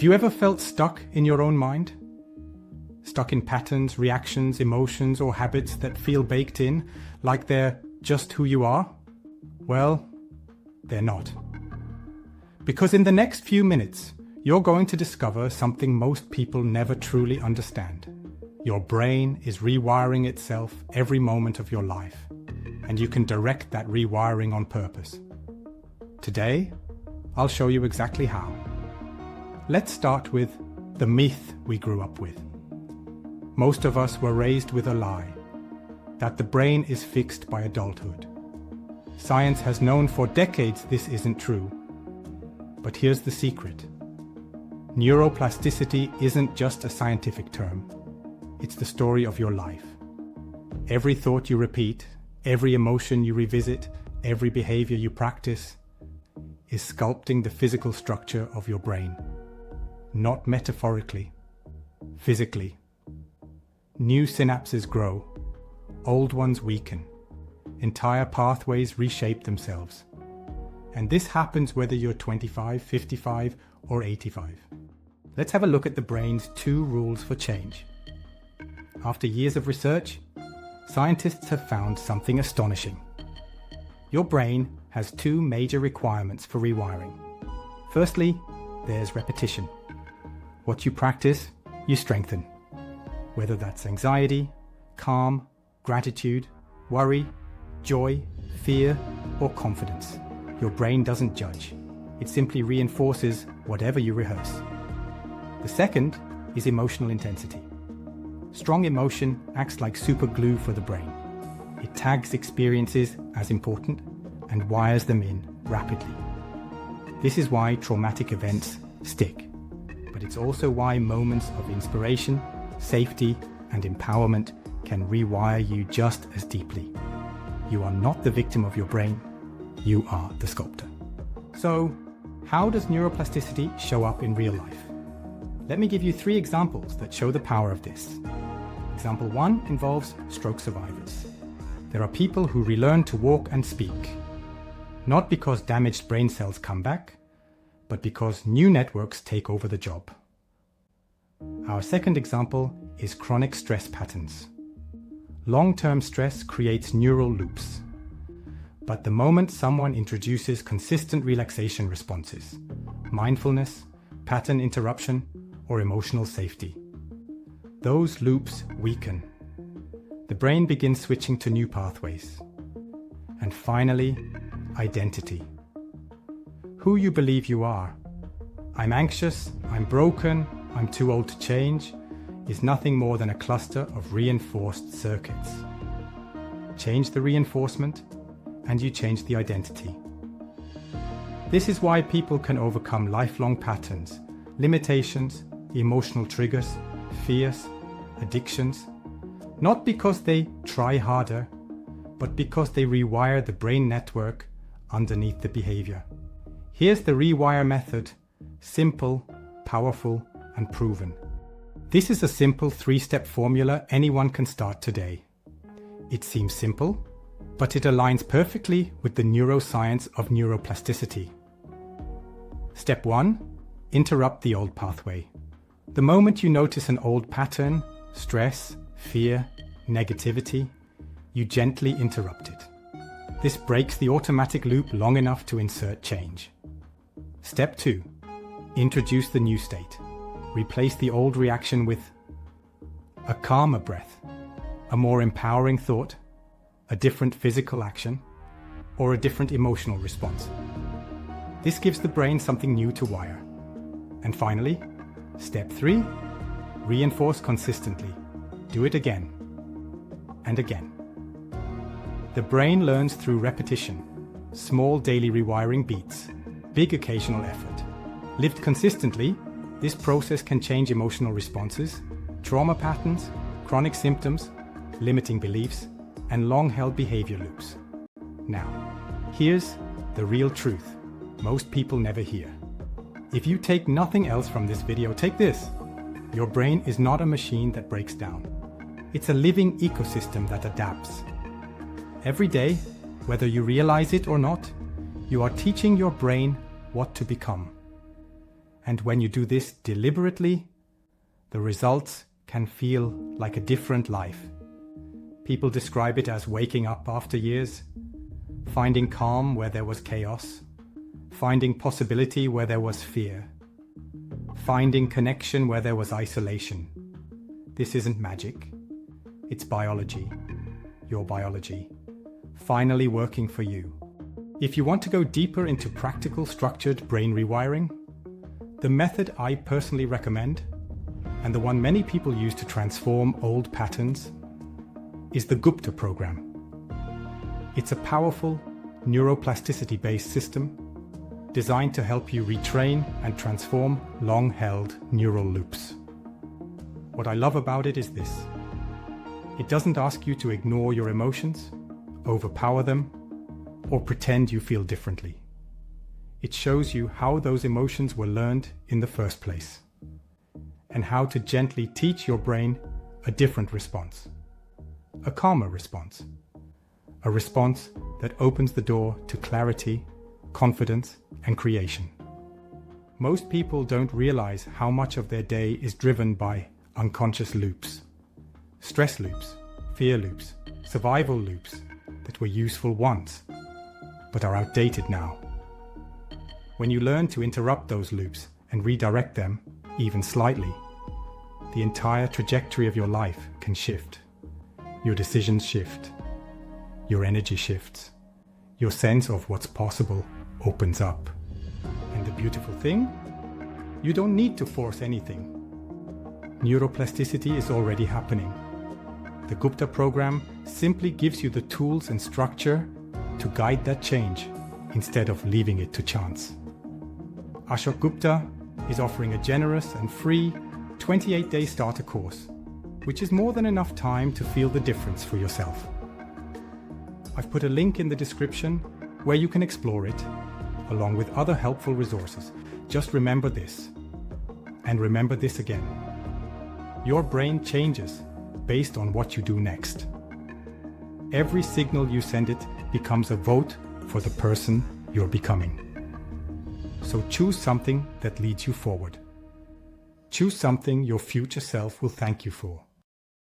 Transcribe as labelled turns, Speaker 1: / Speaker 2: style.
Speaker 1: Have you ever felt stuck in your own mind? Stuck in patterns, reactions, emotions, or habits that feel baked in, like they're just who you are? Well, they're not. Because in the next few minutes, you're going to discover something most people never truly understand. Your brain is rewiring itself every moment of your life, and you can direct that rewiring on purpose. Today, I'll show you exactly how. Let's start with the myth we grew up with. Most of us were raised with a lie, that the brain is fixed by adulthood. Science has known for decades this isn't true. But here's the secret. Neuroplasticity isn't just a scientific term. It's the story of your life. Every thought you repeat, every emotion you revisit, every behavior you practice is sculpting the physical structure of your brain. Not metaphorically, physically. New synapses grow, old ones weaken. Entire pathways reshape themselves. And this happens whether you're 25, 55, or 85. Let's have a look at the brain's 2 rules for change. After years of research, scientists have found something astonishing. Your brain has 2 major requirements for rewiring. Firstly, there's repetition. What you practice, you strengthen. Whether that's anxiety, calm, gratitude, worry, joy, fear, or confidence. Your brain doesn't judge. It simply reinforces whatever you rehearse. The second is emotional intensity. Strong emotion acts like super glue for the brain. It tags experiences as important and wires them in rapidly. This is why traumatic events stick. But it's also why moments of inspiration, safety, and empowerment can rewire you just as deeply. You are not the victim of your brain. You are the sculptor. So, how does neuroplasticity show up in real life? Let me give you 3 examples that show the power of this. Example 1 involves stroke survivors. There are people who relearn to walk and speak, not because damaged brain cells come back, but because new networks take over the job. Our second example is chronic stress patterns. Long-term stress creates neural loops. But the moment someone introduces consistent relaxation responses, mindfulness, pattern interruption, or emotional safety, those loops weaken. The brain begins switching to new pathways. And finally, identity. Who you believe you are. I'm anxious, I'm broken, I'm too old to change, is nothing more than a cluster of reinforced circuits. Change the reinforcement, and you change the identity. This is why people can overcome lifelong patterns, limitations, emotional triggers, fears, addictions, not because they try harder, but because they rewire the brain network underneath the behavior. Here's the Rewire method, simple, powerful, and proven. This is a simple 3-step formula anyone can start today. It seems simple, but it aligns perfectly with the neuroscience of neuroplasticity. Step 1. Interrupt the old pathway. The moment you notice an old pattern, stress, fear, negativity, you gently interrupt it. This breaks the automatic loop long enough to insert change. Step 2. Introduce the new state. Replace the old reaction with a calmer breath, a more empowering thought, a different physical action, or a different emotional response. This gives the brain something new to wire. And finally, step 3, reinforce consistently. Do it again and again. The brain learns through repetition, small daily rewiring beats, big occasional effort. Lived consistently, this process can change emotional responses, trauma patterns, chronic symptoms, limiting beliefs, and long-held behavior loops. Now, here's the real truth most people never hear. If you take nothing else from this video, take this. Your brain is not a machine that breaks down. It's a living ecosystem that adapts. Every day, whether you realize it or not, you are teaching your brain what to become. And when you do this deliberately, the results can feel like a different life. People describe it as waking up after years, finding calm where there was chaos, finding possibility where there was fear, finding connection where there was isolation. This isn't magic. It's biology, your biology, finally working for you. If you want to go deeper into practical structured brain rewiring, the method I personally recommend, and the one many people use to transform old patterns, is the Gupta program. It's a powerful neuroplasticity-based system designed to help you retrain and transform long-held neural loops. What I love about it is this. It doesn't ask you to ignore your emotions, overpower them, or pretend you feel differently. It shows you how those emotions were learned in the first place, and how to gently teach your brain a different response, a calmer response, a response that opens the door to clarity, confidence, and creation. Most people don't realize how much of their day is driven by unconscious loops, stress loops, fear loops, survival loops that were useful once, but are outdated now. When you learn to interrupt those loops and redirect them, even slightly, the entire trajectory of your life can shift. Your decisions shift. Your energy shifts. Your sense of what's possible opens up. And the beautiful thing? You don't need to force anything. Neuroplasticity is already happening. The Gupta program simply gives you the tools and structure to guide that change instead of leaving it to chance. Ashok Gupta is offering a generous and free 28-day starter course, which is more than enough time to feel the difference for yourself. I've put a link in the description where you can explore it, along with other helpful resources. Just remember this, and remember this again. Your brain changes based on what you do next. Every signal you send it becomes a vote for the person you're becoming. So choose something that leads you forward. Choose something your future self will thank you for.